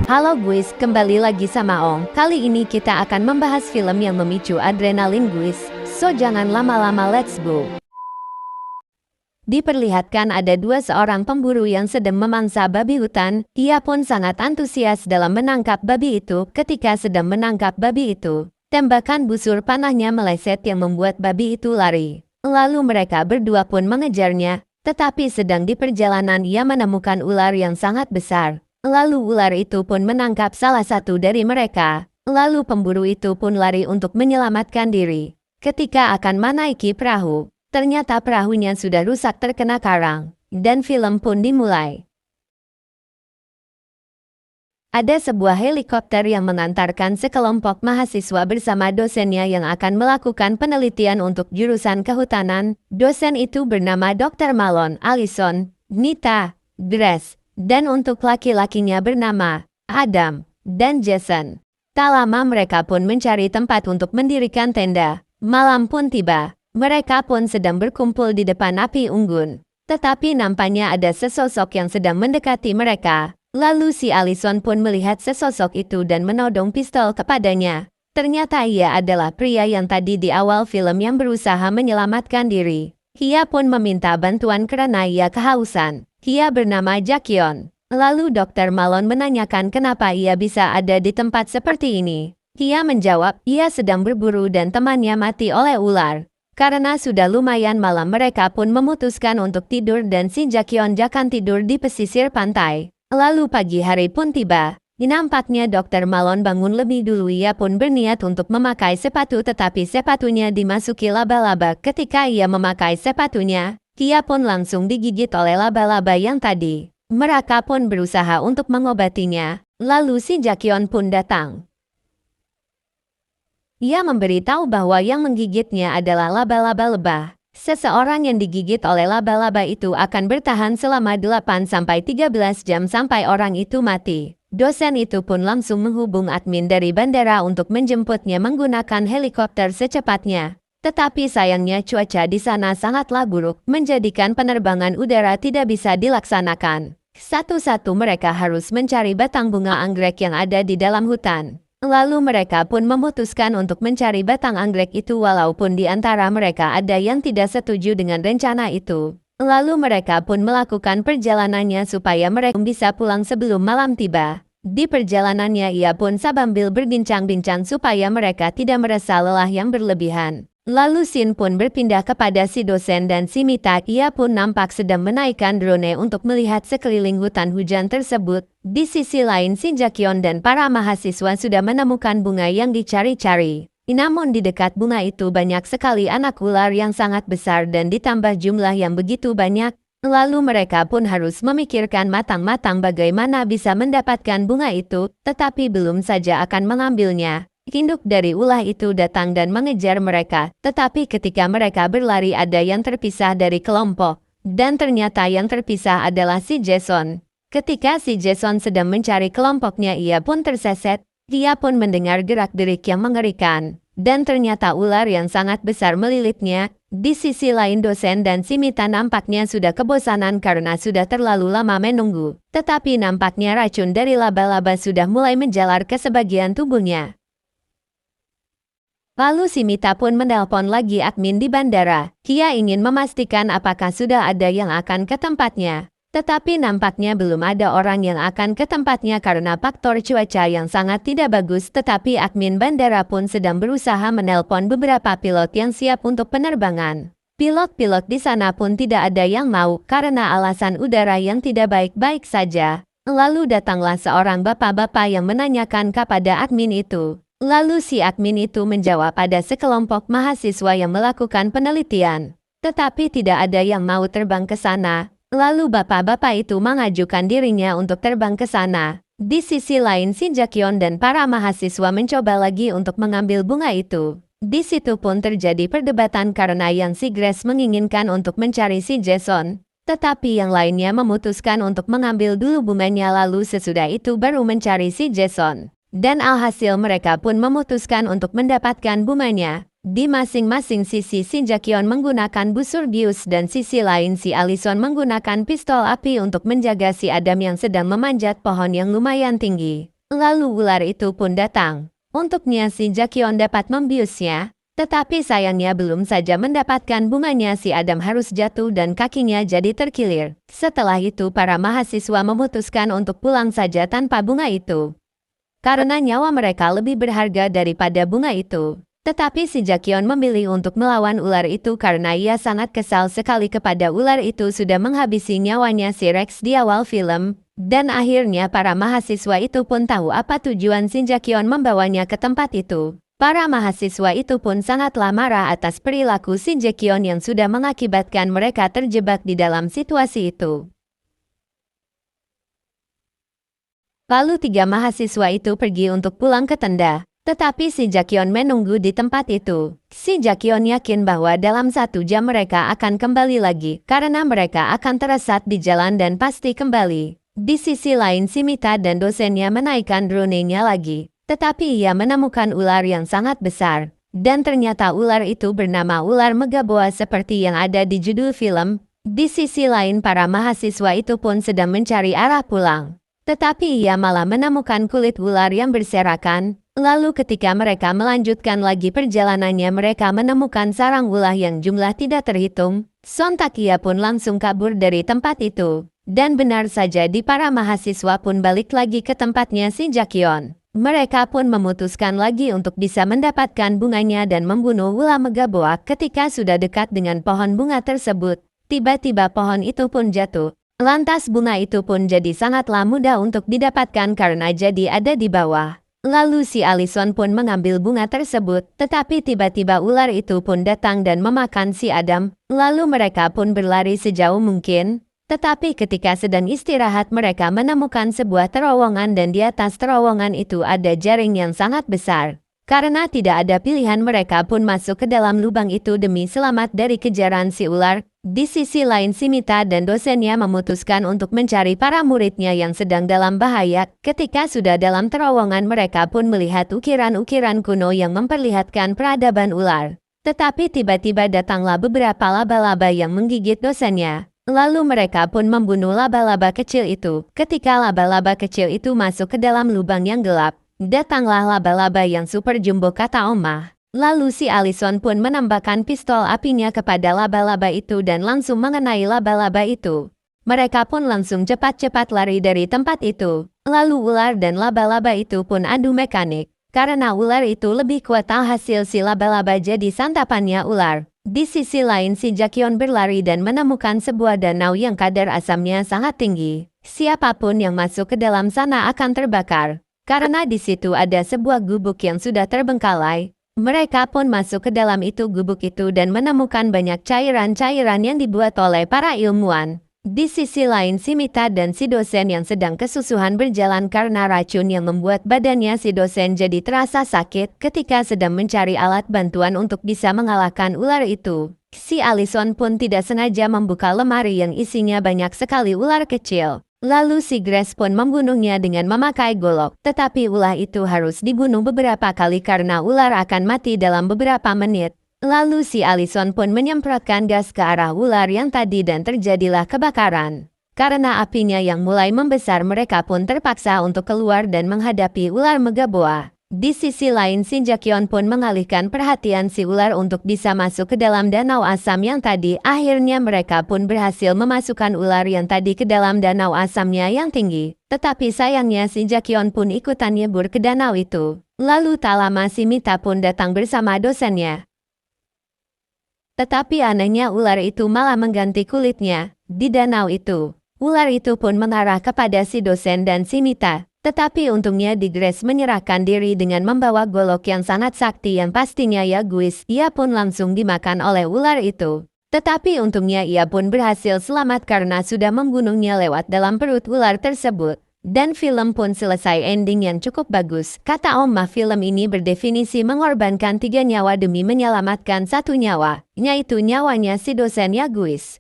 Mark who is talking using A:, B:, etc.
A: Halo guys, kembali lagi sama Ong. Kali ini kita akan membahas film yang memicu adrenalin guys. So jangan lama-lama, let's go. Diperlihatkan ada seorang pemburu yang sedang memangsa babi hutan. Ia pun sangat antusias dalam menangkap babi itu. Ketika sedang menangkap babi itu, tembakan busur panahnya meleset yang membuat babi itu lari. Lalu mereka berdua pun mengejarnya. Tetapi sedang di perjalanan ia menemukan ular yang sangat besar. Lalu ular itu pun menangkap salah satu dari mereka. Lalu pemburu itu pun lari untuk menyelamatkan diri. Ketika akan menaiki perahu, ternyata perahunya sudah rusak terkena karang. Dan film pun dimulai. Ada sebuah helikopter yang mengantarkan sekelompok mahasiswa bersama dosennya yang akan melakukan penelitian untuk jurusan kehutanan. Dosen itu bernama Dr. Malone, Allison, Nita, Grace. Dan untuk laki-lakinya bernama Adam dan Jason. Tak lama mereka pun mencari tempat untuk mendirikan tenda. Malam pun tiba. Mereka pun sedang berkumpul di depan api unggun. Tetapi nampaknya ada sesosok yang sedang mendekati mereka. Lalu si Allison pun melihat sesosok itu dan menodong pistol kepadanya. Ternyata ia adalah pria yang tadi di awal film yang berusaha menyelamatkan diri. Ia pun meminta bantuan karena ia kehausan. Ia bernama Jakion. Lalu Dr. Malone menanyakan kenapa ia bisa ada di tempat seperti ini. Ia menjawab, ia sedang berburu dan temannya mati oleh ular. Karena sudah lumayan malam mereka pun memutuskan untuk tidur dan si Jakion akan tidur di pesisir pantai. Lalu pagi hari pun tiba. Nampaknya Dr. Malone bangun lebih dulu. Ia pun berniat untuk memakai sepatu tetapi sepatunya dimasuki laba-laba. Ketika ia memakai sepatunya, ia pun langsung digigit oleh laba-laba yang tadi. Mereka pun berusaha untuk mengobatinya. Lalu si Jakion pun datang. Ia memberitahu bahwa yang menggigitnya adalah laba-laba lebah. Seseorang yang digigit oleh laba-laba itu akan bertahan selama 8-13 jam sampai orang itu mati. Dosen itu pun langsung menghubung admin dari bandara untuk menjemputnya menggunakan helikopter secepatnya. Tetapi sayangnya cuaca di sana sangatlah buruk, menjadikan penerbangan udara tidak bisa dilaksanakan. Satu-satu mereka harus mencari batang bunga anggrek yang ada di dalam hutan. Lalu mereka pun memutuskan untuk mencari batang anggrek itu walaupun di antara mereka ada yang tidak setuju dengan rencana itu. Lalu mereka pun melakukan perjalanannya supaya mereka bisa pulang sebelum malam tiba. Di perjalanannya ia pun sambil berbincang-bincang supaya mereka tidak merasa lelah yang berlebihan. Lalu scene pun berpindah kepada si dosen dan si Mita. Ia pun nampak sedang menaikkan drone untuk melihat sekeliling hutan hujan tersebut. Di sisi lain si Jakion dan para mahasiswa sudah menemukan bunga yang dicari-cari. Namun di dekat bunga itu banyak sekali anak ular yang sangat besar dan ditambah jumlah yang begitu banyak. Lalu mereka pun harus memikirkan matang-matang bagaimana bisa mendapatkan bunga itu, tetapi belum saja akan mengambilnya. Induk dari ular itu datang dan mengejar mereka, tetapi ketika mereka berlari ada yang terpisah dari kelompok, dan ternyata yang terpisah adalah si Jason. Ketika si Jason sedang mencari kelompoknya ia pun terseset, dia pun mendengar gerak-gerik yang mengerikan, dan ternyata ular yang sangat besar melilitnya. Di sisi lain dosen dan si Mita nampaknya sudah kebosanan karena sudah terlalu lama menunggu, tetapi nampaknya racun dari laba-laba sudah mulai menjalar ke sebagian tubuhnya. Lalu si Mita pun menelpon lagi admin di bandara. Ia ingin memastikan apakah sudah ada yang akan ke tempatnya. Tetapi nampaknya belum ada orang yang akan ke tempatnya karena faktor cuaca yang sangat tidak bagus. Tetapi admin bandara pun sedang berusaha menelpon beberapa pilot yang siap untuk penerbangan. Pilot-pilot di sana pun tidak ada yang mau karena alasan udara yang tidak baik-baik saja. Lalu datanglah seorang bapak-bapak yang menanyakan kepada admin itu. Lalu si admin itu menjawab ada sekelompok mahasiswa yang melakukan penelitian. Tetapi tidak ada yang mau terbang ke sana. Lalu bapak-bapak itu mengajukan dirinya untuk terbang ke sana. Di sisi lain si Jakion dan para mahasiswa mencoba lagi untuk mengambil bunga itu. Di situ pun terjadi perdebatan karena yang si Grace menginginkan untuk mencari si Jason. Tetapi yang lainnya memutuskan untuk mengambil dulu bunganya lalu sesudah itu baru mencari si Jason. Dan alhasil mereka pun memutuskan untuk mendapatkan bunganya. Di masing-masing sisi si Jakion menggunakan busur bius dan sisi lain si Allison menggunakan pistol api untuk menjaga si Adam yang sedang memanjat pohon yang lumayan tinggi. Lalu ular itu pun datang. Untuknya si Jakion dapat membiusnya, tetapi sayangnya belum saja mendapatkan bunganya si Adam harus jatuh dan kakinya jadi terkilir. Setelah itu para mahasiswa memutuskan untuk pulang saja tanpa bunga itu. Karena nyawa mereka lebih berharga daripada bunga itu. Tetapi si Jakion memilih untuk melawan ular itu karena ia sangat kesal sekali kepada ular itu sudah menghabisi nyawanya si Rex di awal film. Dan akhirnya para mahasiswa itu pun tahu apa tujuan si Jakion membawanya ke tempat itu. Para mahasiswa itu pun sangatlah marah atas perilaku si Jakion yang sudah mengakibatkan mereka terjebak di dalam situasi itu. Lalu 3 mahasiswa itu pergi untuk pulang ke tenda. Tetapi si Jakion menunggu di tempat itu. Si Jakion yakin bahwa dalam 1 jam mereka akan kembali lagi karena mereka akan tersesat di jalan dan pasti kembali. Di sisi lain si Mita dan dosennya menaikkan drone-nya lagi. Tetapi ia menemukan ular yang sangat besar. Dan ternyata ular itu bernama ular megaboa seperti yang ada di judul film. Di sisi lain para mahasiswa itu pun sedang mencari arah pulang. Tetapi ia malah menemukan kulit ular yang berserakan. Lalu ketika mereka melanjutkan lagi perjalanannya mereka menemukan sarang ular yang jumlah tidak terhitung. Sontak ia pun langsung kabur dari tempat itu. Dan benar saja di para mahasiswa pun balik lagi ke tempatnya si Jakion. Mereka pun memutuskan lagi untuk bisa mendapatkan bunganya dan membunuh ular megaboa ketika sudah dekat dengan pohon bunga tersebut. Tiba-tiba pohon itu pun jatuh. Lantas bunga itu pun jadi sangatlah mudah untuk didapatkan karena jadi ada di bawah. Lalu si Allison pun mengambil bunga tersebut, tetapi tiba-tiba ular itu pun datang dan memakan si Adam. Lalu mereka pun berlari sejauh mungkin. Tetapi ketika sedang istirahat mereka menemukan sebuah terowongan dan di atas terowongan itu ada jaring yang sangat besar. Karena tidak ada pilihan mereka pun masuk ke dalam lubang itu demi selamat dari kejaran si ular. Di sisi lain si Mita dan dosennya memutuskan untuk mencari para muridnya yang sedang dalam bahaya. Ketika sudah dalam terowongan mereka pun melihat ukiran-ukiran kuno yang memperlihatkan peradaban ular. Tetapi tiba-tiba datanglah beberapa laba-laba yang menggigit dosennya. Lalu mereka pun membunuh laba-laba kecil itu. Ketika laba-laba kecil itu masuk ke dalam lubang yang gelap, datanglah laba-laba yang super jumbo kata Oma. Lalu si Allison pun menembakkan pistol apinya kepada laba-laba itu dan langsung mengenai laba-laba itu. Mereka pun langsung cepat-cepat lari dari tempat itu. Lalu ular dan laba-laba itu pun adu mekanik. Karena ular itu lebih kuat hasil si laba-laba jadi santapannya ular. Di sisi lain si Jakion berlari dan menemukan sebuah danau yang kadar asamnya sangat tinggi. Siapapun yang masuk ke dalam sana akan terbakar. Karena di situ ada sebuah gubuk yang sudah terbengkalai. Mereka pun masuk ke dalam itu gubuk itu dan menemukan banyak cairan-cairan yang dibuat oleh para ilmuwan. Di sisi lain si Mita dan si dosen yang sedang kesusuhan berjalan karena racun yang membuat badannya si dosen jadi terasa sakit ketika sedang mencari alat bantuan untuk bisa mengalahkan ular itu. Si Allison pun tidak sengaja membuka lemari yang isinya banyak sekali ular kecil. Lalu si Grace pun membunuhnya dengan memakai golok. Tetapi ular itu harus dibunuh beberapa kali karena ular akan mati dalam beberapa menit. Lalu si Allison pun menyemprotkan gas ke arah ular yang tadi dan terjadilah kebakaran. Karena apinya yang mulai membesar mereka pun terpaksa untuk keluar dan menghadapi ular megaboa. Di sisi lain si Jakion pun mengalihkan perhatian si ular untuk bisa masuk ke dalam danau asam yang tadi. Akhirnya mereka pun berhasil memasukkan ular yang tadi ke dalam danau asamnya yang tinggi. Tetapi sayangnya si Jakion pun ikutan nyebur ke danau itu. Lalu tak lama si Mita pun datang bersama dosennya. Tetapi anehnya ular itu malah mengganti kulitnya. Di danau itu, ular itu pun mengarah kepada si dosen dan si Mita. Tetapi untungnya di Grace menyerahkan diri dengan membawa golok yang sangat sakti yang pastinya egois. Ia pun langsung dimakan oleh ular itu. Tetapi untungnya ia pun berhasil selamat karena sudah membunuhnya lewat dalam perut ular tersebut. Dan film pun selesai ending yang cukup bagus. Kata Oma film ini berdefinisi mengorbankan 3 nyawa demi menyelamatkan 1 nyawa, yaitu nyawanya si dosen egois.